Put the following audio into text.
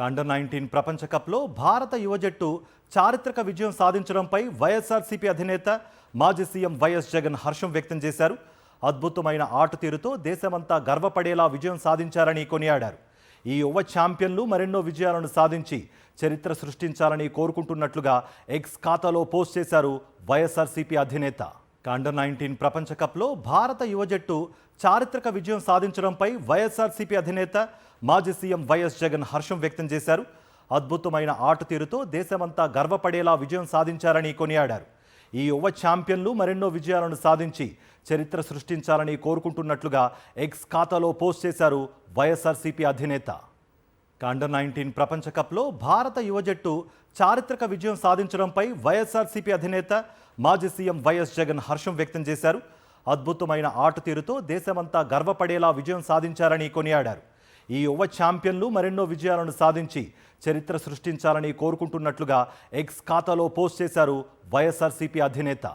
Under-19 ప్రపంచ కప్లో భారత యువ జట్టు చారిత్రక విజయం సాధించడంపై వైఎస్ఆర్సీపీ అధినేత మాజీ సీఎం వైఎస్ జగన్ హర్షం వ్యక్తం చేశారు. అద్భుతమైన ఆటతీరుతో దేశమంతా గర్వపడేలా విజయం సాధించారని కొనియాడారు. ఈ యువ ఛాంపియన్లు మరెన్నో విజయాలను సాధించి చరిత్ర సృష్టించాలని కోరుకుంటున్నట్లుగా ఎక్స్ ఖాతాలో పోస్ట్ చేశారు వైఎస్ఆర్సీపీ అధినేత. అండర్-19 ప్రపంచ కప్లో భారత యువ జట్టు చారిత్రక విజయం సాధించడంపై వైఎస్ఆర్సీపీ అధినేత మాజీ సీఎం వైఎస్ జగన్ హర్షం వ్యక్తం చేశారు. అద్భుతమైన ఆటతీరుతో దేశమంతా గర్వపడేలా విజయం సాధించారని కొనియాడారు. ఈ యువ ఛాంపియన్లు మరెన్నో విజయాలను సాధించి చరిత్ర సృష్టించాలని కోరుకుంటున్నట్లుగా ఎక్స్ ఖాతాలో పోస్ట్ చేశారు వైఎస్ఆర్సీపీ అధినేత. అండర్-19 ప్రపంచ కప్లో భారత యువ జట్టు చారిత్రక విజయం సాధించడంపై వైఎస్ఆర్సీపీ అధినేత మాజీ సీఎం వైఎస్ జగన్ హర్షం వ్యక్తం చేశారు. అద్భుతమైన ఆటతీరుతో దేశమంతా గర్వపడేలా విజయం సాధించారని కొనియాడారు. ఈ యువ ఛాంపియన్లు మరెన్నో విజయాలను సాధించి చరిత్ర సృష్టించాలని కోరుకుంటున్నట్లుగా ఎక్స్ ఖాతాలో పోస్ట్ చేశారు వైఎస్ఆర్సీపీ అధినేత.